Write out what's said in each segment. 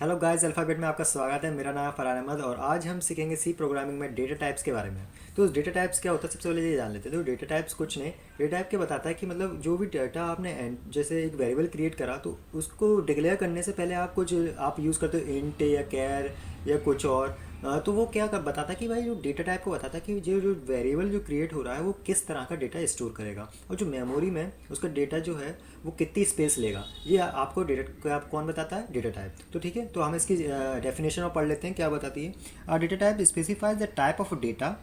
Hello guys, alphabet में आपका स्वागत है। मेरा नाम है फरहान अहमद और आज हम सीखेंगे सी प्रोग्रामिंग में डेटा टाइप्स के बारे में। तो उस डेटा टाइप्स क्या होता है सबसे पहले ये जान लेते हैं। तो डेटा टाइप्स कुछ नहीं, डेटा टाइप क्या बताता है कि मतलब जो भी डेटा आपने जैसे एक वेरिएबल क्रिएट करा तो उसको डिक्लेयर करने से पहले आप कुछ आप यूज़ करते हो इंट या कैर या कुछ और। तो वो क्या बताता है कि भाई जो डेटा टाइप को बताता है कि जो जो वेरिएबल जो क्रिएट हो रहा है वो किस तरह का डेटा स्टोर करेगा और जो मेमोरी में उसका डेटा जो है वो कितनी स्पेस लेगा। ये आपको डेटा आप कौन बताता है? Data type. तो ठीक है, तो हम इसकी डेफिनेशन और पढ़ लेते हैं क्या बताती है। Data type specifies the type of data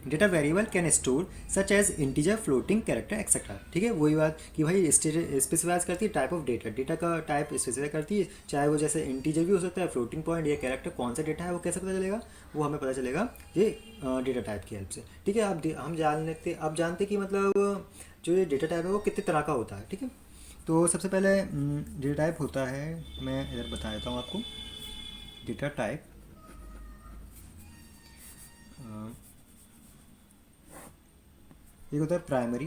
data variable can store such as integer floating character etcetera. ठीक है, वही बात कि भाई स्पेसिफाइज करती है टाइप ऑफ डेटा, डेटा का टाइप स्पेसिफाई करती है, चाहे वो जैसे इंटीजर भी हो सकता है, फ्लोटिंग पॉइंट या कैरेक्टर। कौन सा डेटा है वो कैसे पता चलेगा? वो हमें पता चलेगा ये डेटा टाइप की हेल्प से। ठीक है, हम जानते कि मतलब जो ये डेटा टाइप है वो कितने तरह का होता है। ठीक है, तो सबसे पहले डेटा टाइप होता है, मैं इधर बता देता हूँ आपको। डेटा टाइप एक होता है प्राइमरी,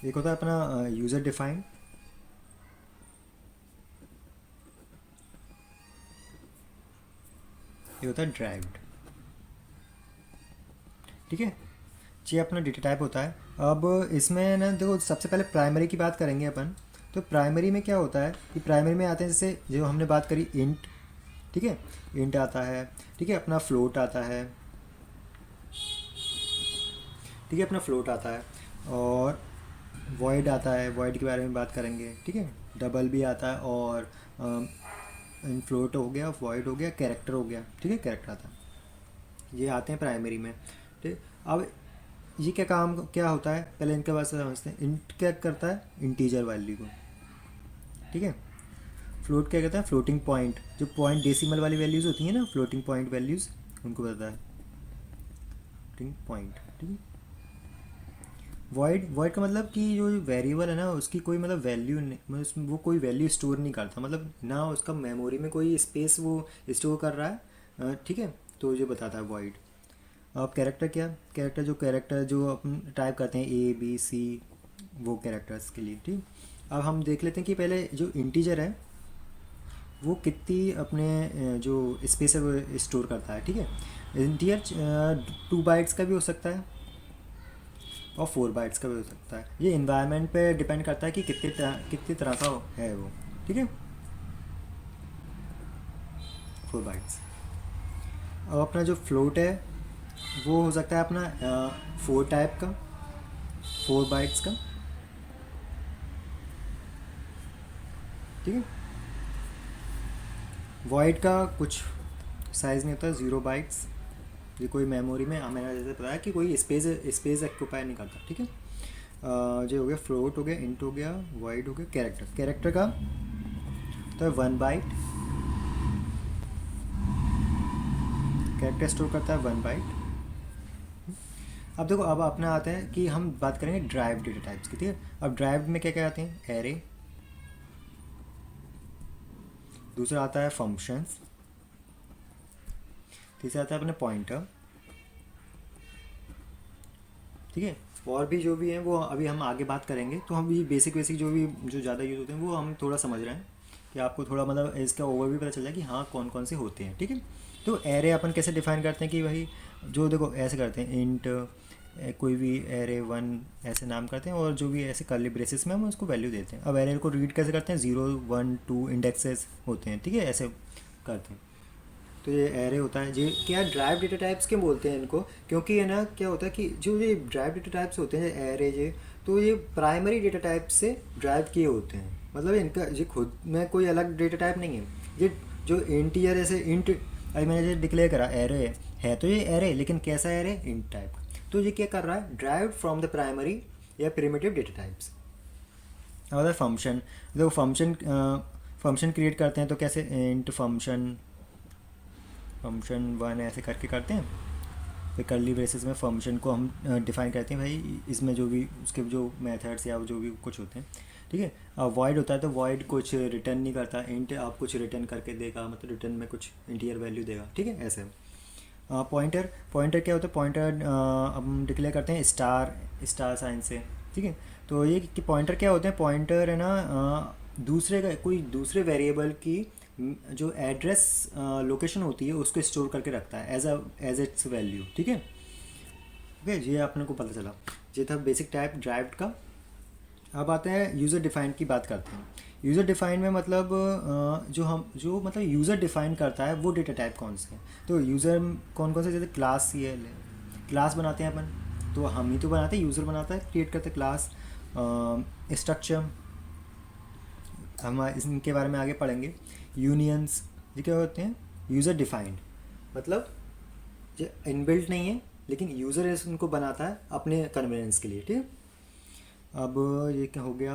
एक होता है अपना यूज़र डिफाइंड, एक होता है ड्राइव्ड। ठीक है, ये अपना डेटा टाइप होता है। अब इसमें ना देखो, सबसे पहले प्राइमरी की बात करेंगे अपन। तो प्राइमरी में क्या होता है कि प्राइमरी में आते हैं जैसे जो हमने बात करी इंट। ठीक है, इंट आता है। ठीक है, अपना फ्लोट आता है। ठीक है, अपना फ्लोट आता है और वॉइड आता है, वॉइड के बारे में बात करेंगे। ठीक है, डबल भी आता है और इन फ्लोट हो गया, वॉइड हो गया, कैरेक्टर हो गया। ठीक है, कैरेक्टर आता है, ये आते हैं प्राइमरी में। ठीक, अब ये क्या होता है पहले इनके बारे में समझते हैं। इंट क्या करता है? इंटीजर वैल्यू को। ठीक है, फ्लोट क्या कहता है? फ्लोटिंग पॉइंट, जो पॉइंट डेसिमल वाली वैल्यूज़ होती हैं ना, फ्लोटिंग पॉइंट वैल्यूज़, उनको बताता है फ्लोटिंग पॉइंट। ठीक है, वॉइड का मतलब कि जो वेरिएबल है ना उसकी कोई मतलब वैल्यू नहीं, मतलब वो कोई वैल्यू स्टोर नहीं करता, मतलब ना उसका मेमोरी में कोई स्पेस वो स्टोर कर रहा है। ठीक है, तो ये बताता है वॉइड। अब कैरेक्टर क्या? कैरेक्टर जो अपन टाइप करते हैं ए बी सी, वो कैरेक्टर्स के लिए। ठीक, अब हम देख लेते हैं कि पहले जो इंटीजर है वो कितनी अपने जो स्पेस है वो स्टोर करता है। ठीक है, इंटीजर 2 बाइट्स का भी हो सकता है और 4 बाइट्स का भी हो सकता है। ये इन्वायरमेंट पे डिपेंड करता है कि कितनी तरह का है वो। ठीक है, 4 बाइट्स। अब अपना जो फ्लोट है वो हो सकता है अपना 4 टाइप का, 4 बाइट्स का। ठीक है, वॉइड का कुछ साइज़ नहीं होता, 0 बाइट्स। ये कोई मेमोरी में मैंने जैसे बताया कि कोई स्पेस ऑक्यूपाई नहीं करता। ठीक है, जो हो गया फ्लोट, हो गया इंट, हो गया वॉइड, हो गया कैरेक्टर का तो है 1 बाइट। कैरेक्टर स्टोर करता है 1 बाइट। अब देखो, अब अपने आते हैं कि हम बात करेंगे ड्राइव डेटा टाइप्स की। ठीक है, अब ड्राइव में क्या क्या आते हैं? एरे, दूसरा आता है फंक्शंस, तीसरा आता है अपने पॉइंटर। ठीक है, और भी जो भी हैं वो अभी हम आगे बात करेंगे। तो हम ये बेसिक बेसिक जो ज़्यादा यूज़ होते हैं वो हम थोड़ा समझ रहे हैं कि आपको थोड़ा मतलब इसका ओवरव्यू पता चल जाए कि हाँ कौन कौन से होते हैं। ठीक है, तो एरे अपन कैसे डिफाइन करते हैं कि भाई जो देखो ऐसे करते हैं इंट कोई भी एरे 1 ऐसे नाम करते हैं और जो भी ऐसे कर्ली ब्रेसेस में हम उसको वैल्यू देते हैं। अब एरे को रीड कैसे करते हैं? 0 1 2 इंडेक्सेस होते हैं। ठीक है, ऐसे करते हैं। तो ये एरे होता है। ये क्या ड्राइव डेटा टाइप्स क्यों बोलते हैं इनको? क्योंकि है ना क्या होता है कि जो ये ड्राइव डेटा टाइप्स होते हैं एरे, ये तो ये प्राइमरी डेटा टाइप से ड्राइव किए होते हैं। मतलब इनका ये खुद में कोई अलग डेटा टाइप नहीं है। ये जो इंटीजर ऐसे इंट, अभी मैंने जो डिक्लेयर करा एरे है तो ये एरे, लेकिन कैसा एरे? Int type. तो ये क्या कर रहा है? ड्राइव फ्रॉम द प्राइमरी या प्रिमिटिव डेटा टाइप्स। और फंक्शन, देखो फंक्शन क्रिएट करते हैं तो कैसे? इंट फंक्शन 1 ऐसे करके करते हैं। फिर कर्ली ब्रेसेस में फंक्शन को हम डिफाइन करते हैं भाई, इसमें जो भी उसके जो मेथड्स या जो भी कुछ होते हैं। ठीक है, वॉइड होता है तो वॉइड कुछ रिटर्न नहीं करता, इंट आप कुछ रिटर्न करके देगा, मतलब रिटर्न में कुछ इंटीजर वैल्यू देगा। ठीक है, ऐसे। पॉइंटर क्या होता है? पॉइंटर हम डिक्लेयर करते हैं स्टार साइन से। ठीक है, तो ये कि पॉइंटर क्या होते हैं, पॉइंटर है ना दूसरे का कोई दूसरे वेरिएबल की जो एड्रेस लोकेशन होती है उसको स्टोर करके रखता है एज इट्स वैल्यू, ठीक है। ओके, ये अपने को पता चला। ये था बेसिक टाइप ड्राइव्ड का। अब आते हैं यूज़र डिफाइन की बात करते हैं। यूज़र डिफाइन में मतलब जो मतलब यूज़र डिफाइन करता है वो डेटा टाइप कौन से हैं। तो यूज़र कौन कौन से, जैसे क्लास, ये क्लास बनाते हैं अपन, तो हम ही तो बनाते हैं, यूज़र बनाता है, क्रिएट करते हैं क्लास। स्ट्रक्चर हम इनके बारे में आगे पढ़ेंगे। यूनियंस, ये क्या होते हैं, यूज़र डिफाइंड, मतलब ये इनबिल्ट नहीं है लेकिन यूज़र इनको बनाता है अपने कन्वीनियंस के लिए, ठीक है। अब ये क्या हो गया,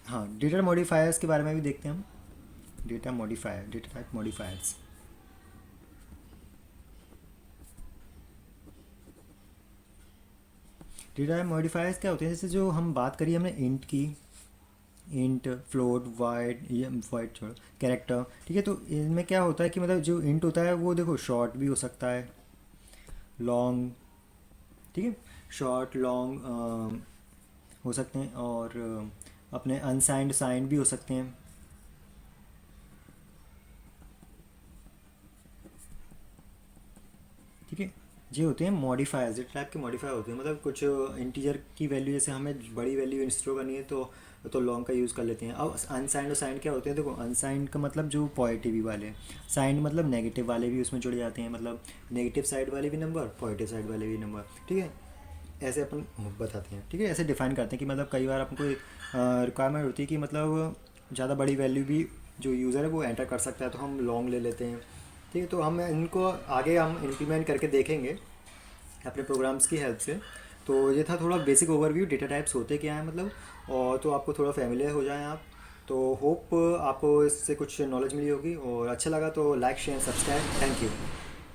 हाँ, डेटा मॉडिफायर्स के बारे में भी देखते हैं हम। Data modifier, data type modifiers. Data type modifiers क्या होते हैं, जैसे जो हम बात करी हमने इंट की, इंट, फ्लोट, वाइड, ये वाइड छोड़ो, कैरेक्टर, ठीक है। तो इनमें क्या होता है कि मतलब जो इंट होता है वो देखो शॉर्ट भी हो सकता है, लॉन्ग, ठीक है, शॉर्ट लॉन्ग हो सकते हैं, और अपने अनसाइंड साइंड भी हो सकते हैं, ठीक है। ये होते हैं मॉडिफायर्स, ये टाइप के मॉडिफायर होते हैं, मतलब कुछ इंटीजर की वैल्यू, जैसे हमें बड़ी वैल्यू स्टोर करनी है तो लॉन्ग का यूज़ कर लेते हैं। अब अनसाइंड और साइंड क्या होते हैं, देखो अनसाइंड का मतलब जो पॉजिटिव वाले, साइंड मतलब नेगेटिव वाले भी उसमें जुड़ जाते हैं, मतलब नेगेटिव साइड वाले भी नंबर, पॉजिटिव साइड वाले भी नंबर, ठीक है। ऐसे अपन बताते हैं, ठीक है, ऐसे डिफाइन करते हैं कि मतलब कई बार अपन को रिक्वायरमेंट होती है कि मतलब ज़्यादा बड़ी वैल्यू भी जो यूज़र है वो एंटर कर सकता है, तो हम लॉन्ग ले लेते हैं, ठीक है। तो हम इनको आगे हम इम्प्लीमेंट करके देखेंगे अपने प्रोग्राम्स की हेल्प से। तो ये था थोड़ा बेसिक ओवरव्यू डेटा टाइप्स होते क्या हैं मतलब, और तो आपको थोड़ा फेमिलियर हो जाएं आप। तो होप आपको इससे कुछ नॉलेज मिली होगी, और अच्छा लगा तो like share subscribe, thank you.